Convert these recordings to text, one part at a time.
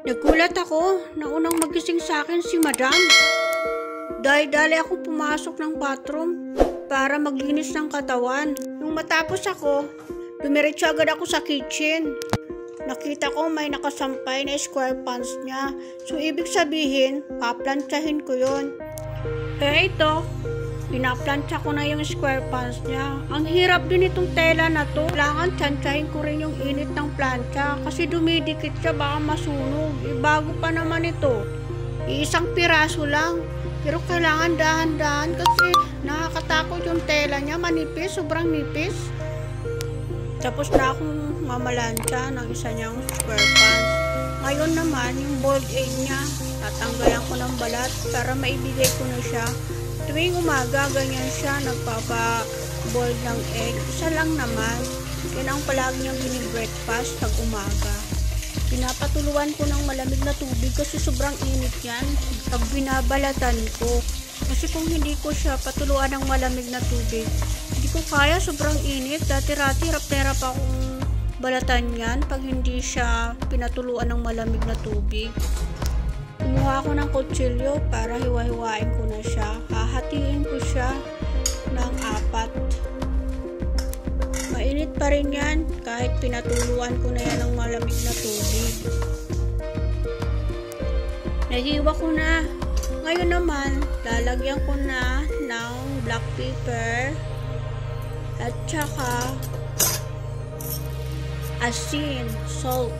Nagulat ako na unang magising sa akin si Madam. Dali-dali ako pumasok ng bathroom para maglinis ng katawan. Nung matapos ako, dumiretso agad ako sa kitchen. Nakita ko may nakasampay na square pants niya. So ibig sabihin, paplantsahin ko yun. Kaya ito, pinaplantsa ko na yung square pants niya. Ang hirap din itong tela na to. Kailangan tsantsahin ko rin yung init ng plancha kasi dumidikit siya, baka masunog. Bago pa naman ito. Iisang piraso lang. Pero kailangan dahan-dahan kasi nakakatakot yung tela niya. Manipis, sobrang nipis. Tapos na akong mamalansya ng isa niyang square pants. Ngayon naman, yung boiled egg niya, tatanggalan ko ng balat para maibigay ko na siya. Tuwing umaga, ganyan siya, nagpapa-boiled ng egg. Isa lang naman. Yan ang palagi niyang binibreakfast pag umaga. Pinapatuluan ko ng malamig na tubig kasi sobrang init yan pag binabalatan ko. Kasi kung hindi ko siya patuluan ng malamig na tubig, hindi ko kaya, sobrang init. Dati-rati, hirap akong balatan yan pag hindi siya pinatuluan ng malamig na tubig. Kumuha ako ng kutsilyo para hiwa-hiwain ko na siya. Hahatiin ko siya ng 4. Mainit pa rin yan kahit pinatuluan ko na yan ng malamig na tubig. Nahiwa ko na. Ngayon naman, lalagyan ko na ng black pepper at saka asin, salt.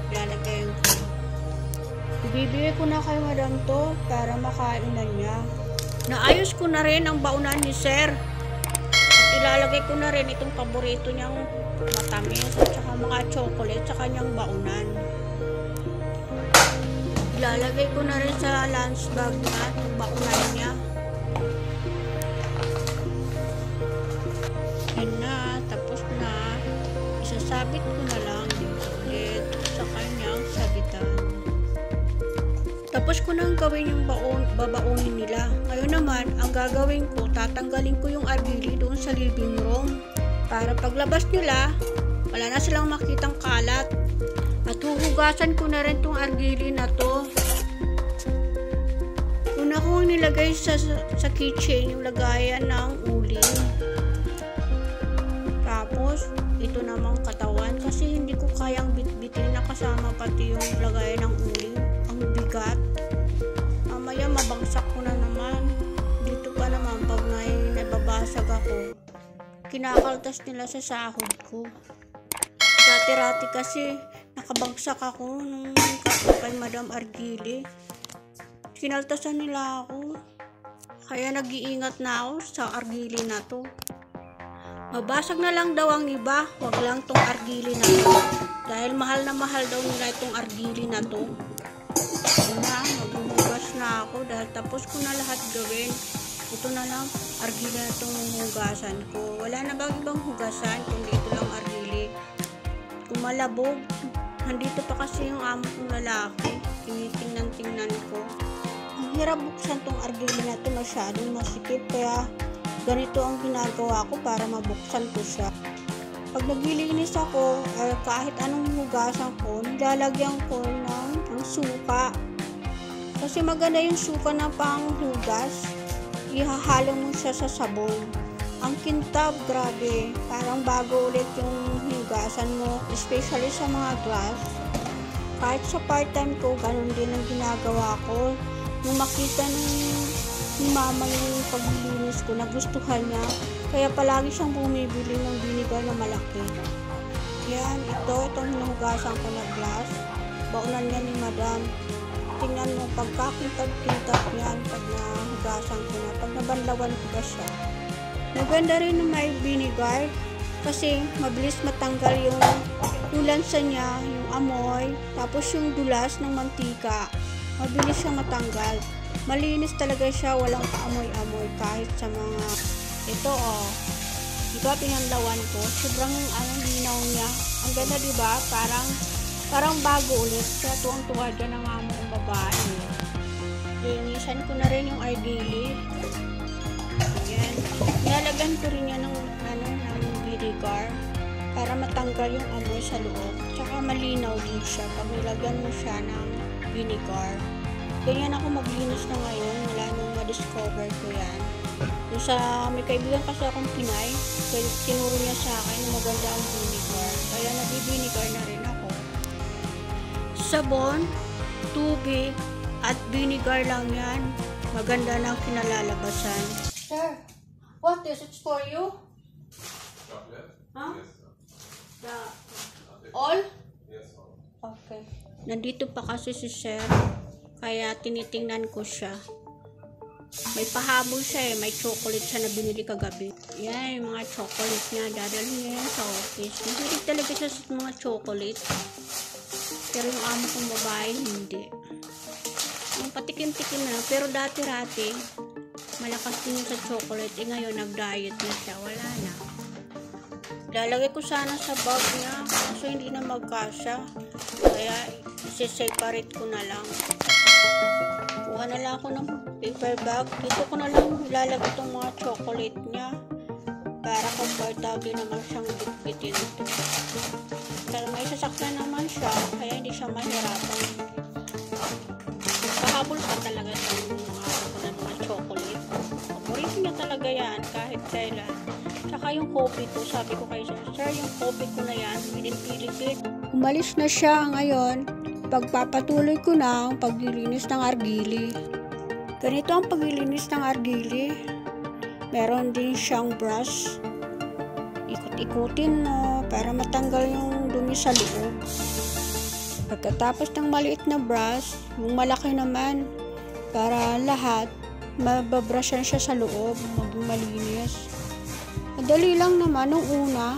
Lalagyan ko. Ibibigay ko na kay Madam to para makain na niya. Naayos ko na rin ang baunan ni Sir. At ilalagay ko na rin itong paborito niyang matamis at saka mga chocolate sa kanyang baunan. Ilalagay ko na rin sa lunch bag niya itong baunan niya. Yan na, tapos na. Isasabit ko na lang dito ulit sa kanyang sabitan. Tapos ko nang gawin yung babaunin nila. Ngayon naman, ang gagawin ko, tatanggalin ko yung argili doon sa living room. Para paglabas nila, wala na silang makitang kalat. At huhugasan ko na rin tong argili na to. Una ko nilagay sa kitchen yung lagayan ng uling. Tapos, ito namang katawan kasi hindi ko kayang bitbitin na kasama pati yung lagayan ng uling. Ang bigat. Mamaya mabagsak ko na naman. Dito pa naman pag nababasag ako, kinakaltas nila sa sahod ko. Dati-rati kasi nakabagsak ako nung kay Madam Argili. Kinaltasan nila ako. Kaya nag-iingat na ako sa argili na to. Mabasag na lang daw ang iba, wag lang tong argili na to. Dahil mahal na mahal daw nila itong argili na to. Maghuhugas na ako dahil tapos ko na lahat gawin. Ito na lang, argili na itong hugasan ko. Wala na bang ibang hugasan kundi ito lang argili. Kung malabog, nandito pa kasi yung amo kong lalaki. Tinitingnan-tingnan ko. Ang hirap buksan tong argili na ito, masyadong masikip. Kaya ganito ang ginagawa ko para mabuksan ko siya. Pag naglilinis ako, kahit anong hugasan ko, nilalagyan ko ng suka. Kasi maganda yung suka na panghugas. Ihahalo mo siya sa sabon. Ang kintab, grabe. Parang bago ulit yung hugasan mo, especially sa mga glass. Kahit sa part-time ko, ganun din ang ginagawa ko. Nung makita ni mama yung paglilinis ko, nagustuhan niya. Kaya palagi siyang bumibili ng vinegar na malaki. Yan, itong hinuhugasan ko na glass. Baunan niya ni Madam. Tingnan mo, pagkakintab-kintab yan pag nahugasan ko na. Pag nabanlawan ko ba siya. Maganda rin na may vinegar kasi mabilis matanggal yung lansa niya, yung amoy, tapos yung dulas ng mantika. Mabilis siya matanggal. Malinis talaga siya, walang kaamoy-amoy kahit sa mga ito diba pinanlawan ko, sobrang linaw niya. Ang ganda diba, parang bago ulit. Kaya tuwang-tuwa dyan ang amo ng babae. Linisan ko na rin yung argili. Ayan. Nilagyan ko rin yan ng vinegar para matanggal yung amoy sa loob. Tsaka malinaw din siya pag nilagyan mo siya ng vinegar. Ganyan ako maglinis na ngayon. Wala nung ma-discover ko yan. Yung may kaibigan kasi akong Pinay. Tinuro niya sa akin na maganda ang vinegar. Kaya nag-vinegar na rin ako. Sabon, tubig, at vinegar lang yan. Maganda ng kinalalabasan. Sir, what is it for you? Chocolate? Huh? Yes. All? Yes, all. Okay. Nandito pa kasi si Sir. Kaya tinitingnan ko siya. May pahabol siya eh. May chocolate siya na binili kagabi. Yan, yung mga chocolate niya. Dadalhin niya yan sa office. Hindi talaga siya sa mga chocolate. Pero yung amo kong babae, hindi. Yung patikim-tikim na. Pero dati-rati, malakas din sa chocolate. Eh ngayon, nag-diet na siya. Wala na. Lalagay ko sana sa bag niya. Kaso hindi na magkasya. Kaya, isi-separate ko na lang. Kuha na lang ako ng paper bag. Dito ko na lang ilalagay itong mga chocolate niya. Para comfortable naman siyang bitbitin. Pero may sasakyan naman siya. Kaya hindi siya mahirapan. Pahabol pa talaga sa araw ko ng mga chocolate. Paborito niya talaga yan kahit kailan. Saka yung coffee ko, sabi ko kay Sir, yung coffee ko na yan, within Philippines. Umalis na siya ngayon. Pagpapatuloy ko na ang paglilinis ng argili. Ganito ang paglilinis ng argili. Meron din siyang brush. Ikot-ikutin mo para matanggal yung dumi sa loob. Pagkatapos ng maliit na brush, yung malaki naman, para lahat, mababrushan siya sa loob, maging malinis. Madali lang naman nung una.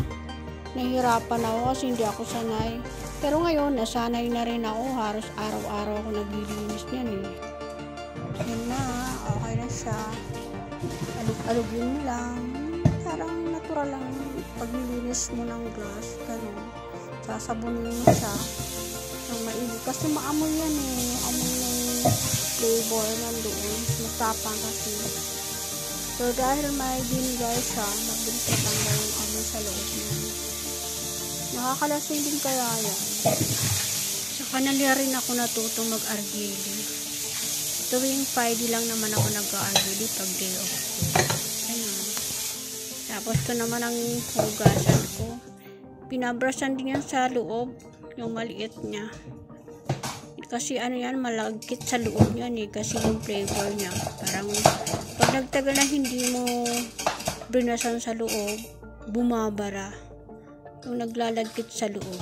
Nahirapan ako kasi hindi ako sanay. Pero ngayon, nasanay na rin ako. Halos araw-araw ako naglilinis niyan eh. Yan na, okay na siya. Alug-alugin mo lang. Parang natural lang paglilinis mo ng glass. Ganun. Sasabunin mo siya ng maigi. Kasi maamoy yan eh. Amoy ng flavor nandoon. Matapang kasi. So dahil may vinegar siya, mabilis natanggal yung amoy sa loob niya. Nakakalasing din kaya yan. Saka na rin ako natutong mag-argili. Tuwing Friday lang naman ako nag-argili pag day off ko. Ayan. Tapos ko naman ang hugasan ko. Pinabrushan din yan sa loob, yung maliit niya. Kasi ano yan, malagkit sa loob yan eh. Kasi yung flavor niya. Parang pag nagtagal na hindi mo brinasan sa loob, bumabara. Yung naglalagkit sa loob.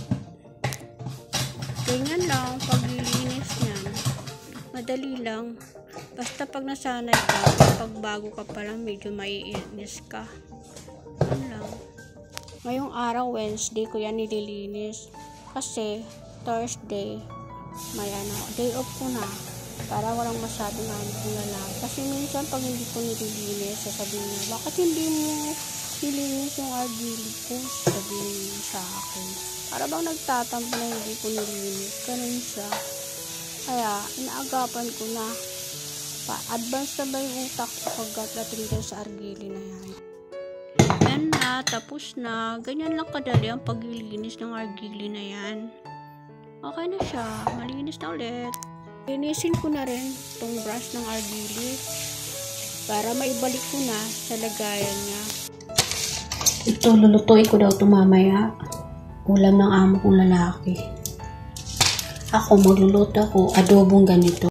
Ganyan lang, paglilinis niyan. Madali lang. Basta pag nasanay ka, pag bago ka pa lang, medyo maiinis ka. Yan lang. Ngayong araw, Wednesday, ko yan nililinis. Kasi, Thursday, may day off ko na. Para walang masyadong tulala. Kasi minsan, pag hindi ko nililinis, sasabihin niya, bakit hindi mo nilinis yung argili ko? Sabihin niya sa akin. Para bang nagtatampo na hindi ko nilinis. Ganun siya. Kaya, inaagapan ko na. Pa-advance na ba yung utak ko pagdating dyan sa argili na yan. Yan na, tapos na. Ganyan lang kadali ang paglilinis ng argili na yan. Okay na siya. Malinis na ulit. Linisin ko na rin itong brush ng argili para maibalik ko na sa lagayan niya. Ito, lulutuin ko daw ito mamaya. Ulam ng amo kong lalaki. Ako, magluluto ako adobong ganito.